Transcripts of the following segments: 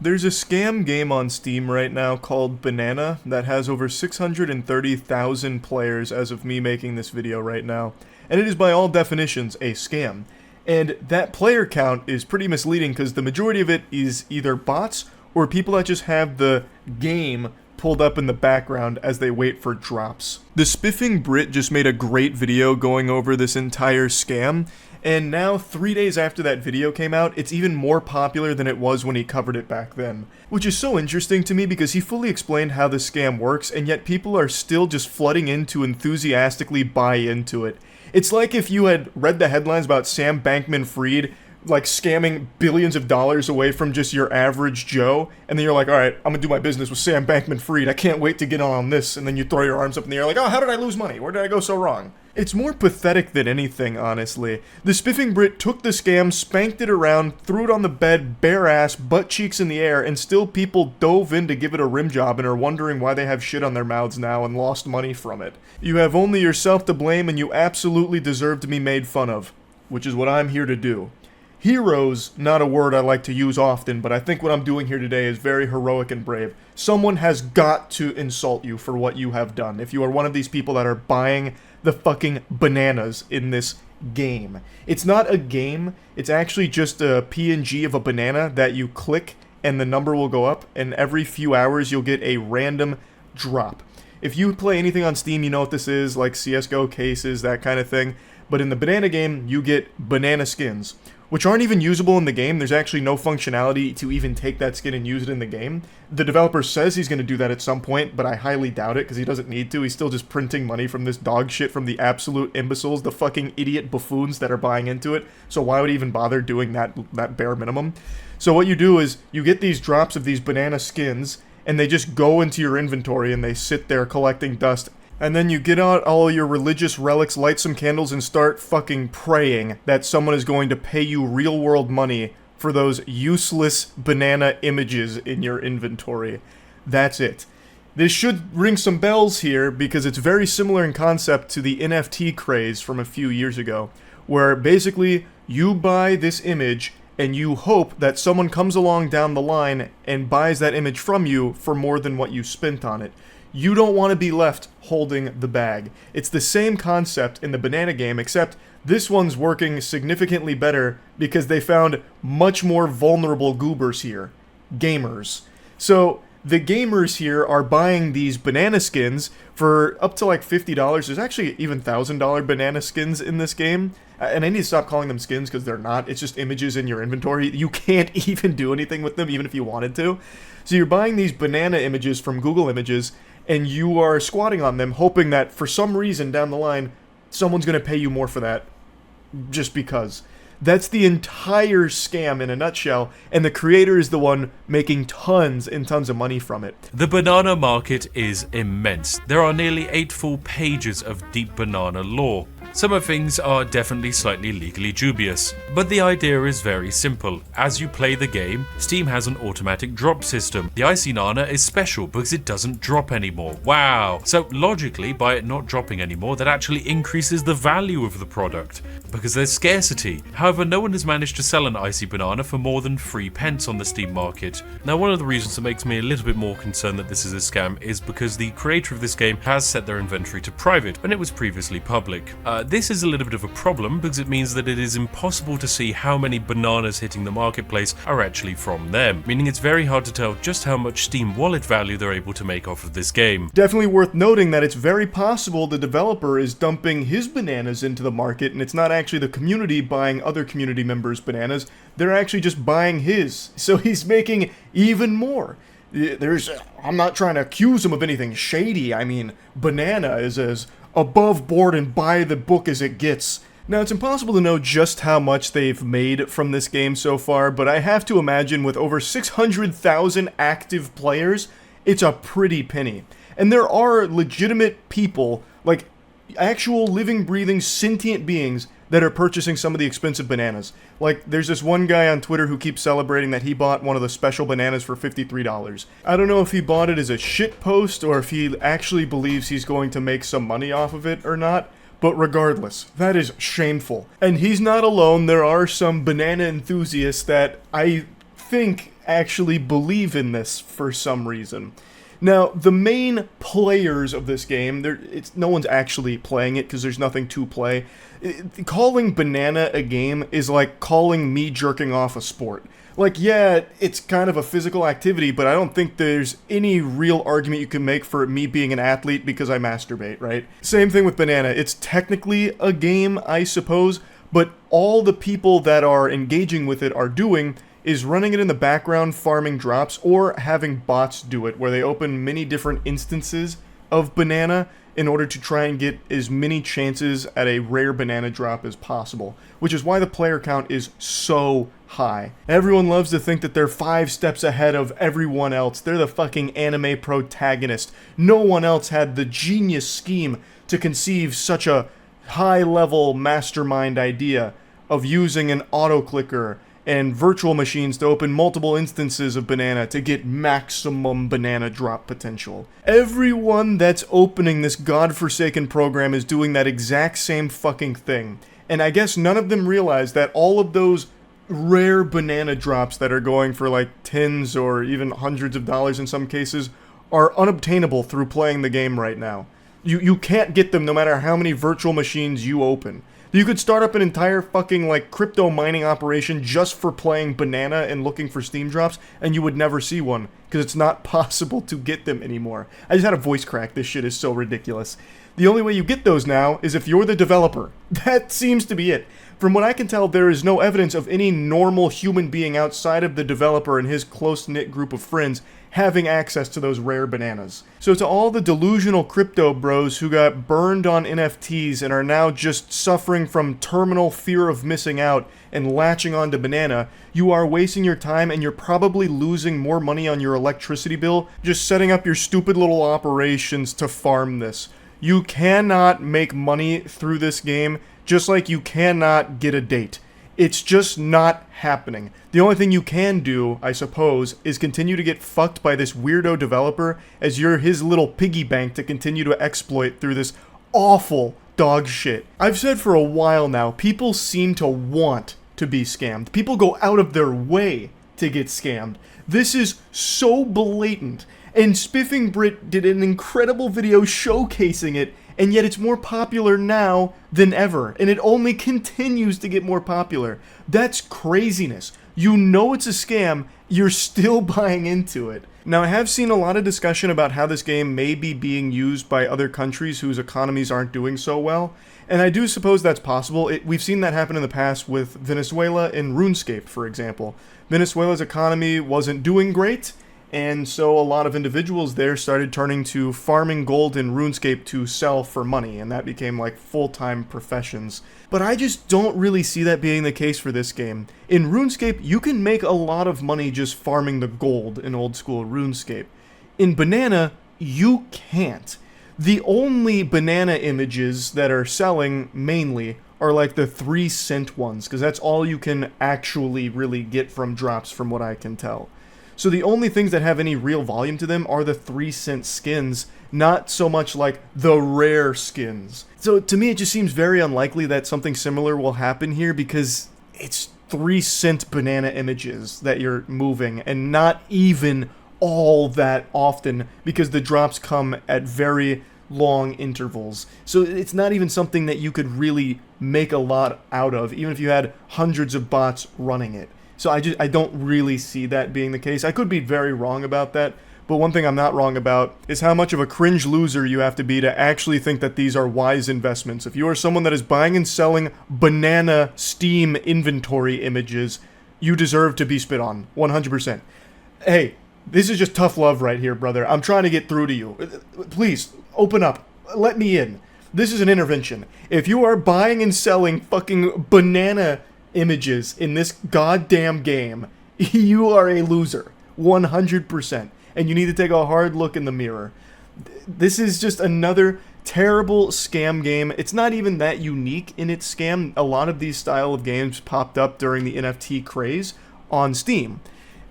There's a scam game on Steam right now called Banana that has over 630,000 players as of me making this video right now, and it is by all definitions a scam. And that player count is pretty misleading because the majority of it is either bots or people that just have the game pulled up in the background as they wait for drops. The Spiffing Brit just made a great video going over this entire scam, and now 3 days after that video came out, it's even more popular than it was when he covered it back then. Which is so interesting to me because he fully explained how the scam works, and yet people are still just flooding in to enthusiastically buy into it. It's like if you had read the headlines about Sam Bankman-Fried like scamming billions of dollars away from just your average Joe, and then you're like, alright, I'm gonna do my business with Sam Bankman-Fried, I can't wait to get on this, and then you throw your arms up in the air like, oh, how did I lose money? Where did I go so wrong? It's more pathetic than anything, honestly. The Spiffing Brit took the scam, spanked it around, threw it on the bed, bare ass, butt cheeks in the air, and still people dove in to give it a rim job and are wondering why they have shit on their mouths now and lost money from it. You have only yourself to blame, and you absolutely deserve to be made fun of, which is what I'm here to do. Heroes, not a word I like to use often, but I think what I'm doing here today is very heroic and brave. Someone has got to insult you for what you have done, if you are one of these people that are buying the fucking bananas in this game. It's not a game, it's actually just a PNG of a banana that you click and the number will go up, and every few hours you'll get a random drop. If you play anything on Steam, you know what this is, like CSGO cases, that kind of thing, but in the banana game, you get banana skins, which aren't even usable in the game. There's actually no functionality to even take that skin and use it in the game. The developer says he's going to do that at some point, but I highly doubt it because he doesn't need to. He's still just printing money from this dog shit from the absolute imbeciles, the fucking idiot buffoons that are buying into it. So why would he even bother doing that bare minimum? So what you do is you get these drops of these banana skins and they just go into your inventory and they sit there collecting dust. And then you get out all your religious relics, light some candles, and start fucking praying that someone is going to pay you real-world money for those useless banana images in your inventory. That's it. This should ring some bells here, because it's very similar in concept to the NFT craze from a few years ago, where basically you buy this image and you hope that someone comes along down the line and buys that image from you for more than what you spent on it. You don't want to be left holding the bag. It's the same concept in the banana game, except this one's working significantly better because they found much more vulnerable goobers here. Gamers. So, the gamers here are buying these banana skins for up to like $50. There's actually even $1,000 banana skins in this game. And I need to stop calling them skins because they're not. It's just images in your inventory. You can't even do anything with them, even if you wanted to. So you're buying these banana images from Google Images, and you are squatting on them, hoping that for some reason down the line, someone's going to pay you more for that. Just because. That's the entire scam in a nutshell, and the creator is the one making tons and tons of money from it. The banana market is immense. There are nearly 8 full pages of deep banana lore. Some of things are definitely slightly legally dubious, but the idea is very simple. As you play the game, Steam has an automatic drop system. The Icy Nana is special because it doesn't drop anymore. Wow! So logically, by it not dropping anymore, that actually increases the value of the product, because there's scarcity. However, no one has managed to sell an Icy Banana for more than 3 pence on the Steam market. Now, one of the reasons that makes me a little bit more concerned that this is a scam is because the creator of this game has set their inventory to private when it was previously public. This is a little bit of a problem because it means that it is impossible to see how many bananas hitting the marketplace are actually from them, meaning it's very hard to tell just how much Steam wallet value they're able to make off of this game. Definitely worth noting that it's very possible the developer is dumping his bananas into the market, and it's not actually the community buying other community members' bananas, they're actually just buying his, so he's making even more. I'm not trying to accuse him of anything shady. I mean, banana is as above board and by the book as it gets. Now, it's impossible to know just how much they've made from this game so far, but I have to imagine with over 600,000 active players, it's a pretty penny. And there are legitimate people, like actual living, breathing, sentient beings that are purchasing some of the expensive bananas. Like, there's this one guy on Twitter who keeps celebrating that he bought one of the special bananas for $53. I don't know if he bought it as a shit post or if he actually believes he's going to make some money off of it or not, but regardless, that is shameful. And he's not alone. There are some banana enthusiasts that I think actually believe in this for some reason. Now, the main players of this game, no one's actually playing it because there's nothing to play. Calling Banana a game is like calling me jerking off a sport. Like, yeah, it's kind of a physical activity, but I don't think there's any real argument you can make for me being an athlete because I masturbate, right? Same thing with Banana. It's technically a game, I suppose, but all the people that are engaging with it are doing is running it in the background, farming drops, or having bots do it, where they open many different instances of Banana in order to try and get as many chances at a rare banana drop as possible, which is why the player count is so high. Everyone loves to think that they're 5 steps ahead of everyone else. They're the fucking anime protagonist. No one else had the genius scheme to conceive such a high-level mastermind idea of using an auto-clicker and virtual machines to open multiple instances of Banana to get maximum banana drop potential. Everyone that's opening this godforsaken program is doing that exact same fucking thing. And I guess none of them realize that all of those rare banana drops that are going for like tens or even hundreds of dollars in some cases are unobtainable through playing the game right now. You can't get them no matter how many virtual machines you open. You could start up an entire fucking, like, crypto mining operation just for playing Banana and looking for Steam drops, and you would never see one, because it's not possible to get them anymore. I just had a voice crack. This shit is so ridiculous. The only way you get those now is if you're the developer. That seems to be it. From what I can tell, there is no evidence of any normal human being outside of the developer and his close-knit group of friends having access to those rare bananas. So to all the delusional crypto bros who got burned on NFTs and are now just suffering from terminal fear of missing out and latching onto Banana, you are wasting your time and you're probably losing more money on your electricity bill just setting up your stupid little operations to farm this. You cannot make money through this game, just like you cannot get a date. It's just not happening. The only thing you can do, I suppose, is continue to get fucked by this weirdo developer as you're his little piggy bank to continue to exploit through this awful dog shit. I've said for a while now, people seem to want to be scammed. People go out of their way to get scammed. This is so blatant. And Spiffing Brit did an incredible video showcasing it, and yet it's more popular now than ever, and it only continues to get more popular. That's craziness. You know it's a scam, you're still buying into it. Now, I have seen a lot of discussion about how this game may be being used by other countries whose economies aren't doing so well, and I do suppose that's possible. We've seen that happen in the past with Venezuela and RuneScape, for example. Venezuela's economy wasn't doing great, and so a lot of individuals there started turning to farming gold in RuneScape to sell for money, and that became like full-time professions. But I just don't really see that being the case for this game. In RuneScape, you can make a lot of money just farming the gold in old school RuneScape. In Banana, you can't. The only banana images that are selling, mainly, are like the 3-cent ones, because that's all you can actually really get from drops from what I can tell. So the only things that have any real volume to them are the 3-cent skins, not so much like the rare skins. So to me it just seems very unlikely that something similar will happen here because it's 3-cent banana images that you're moving and not even all that often because the drops come at very long intervals. So it's not even something that you could really make a lot out of even if you had hundreds of bots running it. So I don't really see that being the case. I could be very wrong about that, but one thing I'm not wrong about is how much of a cringe loser you have to be to actually think that these are wise investments. If you are someone that is buying and selling banana Steam inventory images, you deserve to be spit on, 100%. Hey, this is just tough love right here, brother. I'm trying to get through to you. Please, open up. Let me in. This is an intervention. If you are buying and selling fucking banana images in this goddamn game, you are a loser, 100%, and you need to take a hard look in the mirror. This is just another terrible scam game. It's not even that unique in its scam. A lot of these style of games popped up during the NFT craze on Steam,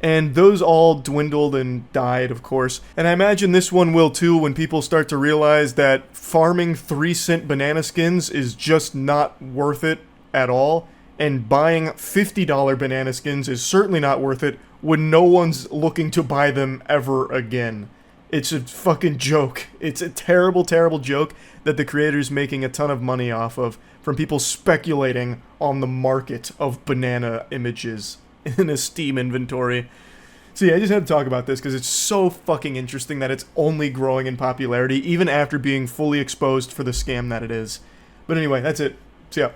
and those all dwindled and died, of course, and I imagine this one will too when people start to realize that farming 3-cent banana skins is just not worth it at all. And buying $50 banana skins is certainly not worth it when no one's looking to buy them ever again. It's a fucking joke. It's a terrible, terrible joke that the creator's making a ton of money off of from people speculating on the market of banana images in a Steam inventory. So yeah, I just had to talk about this because it's so fucking interesting that it's only growing in popularity even after being fully exposed for the scam that it is. But anyway, that's it. See ya.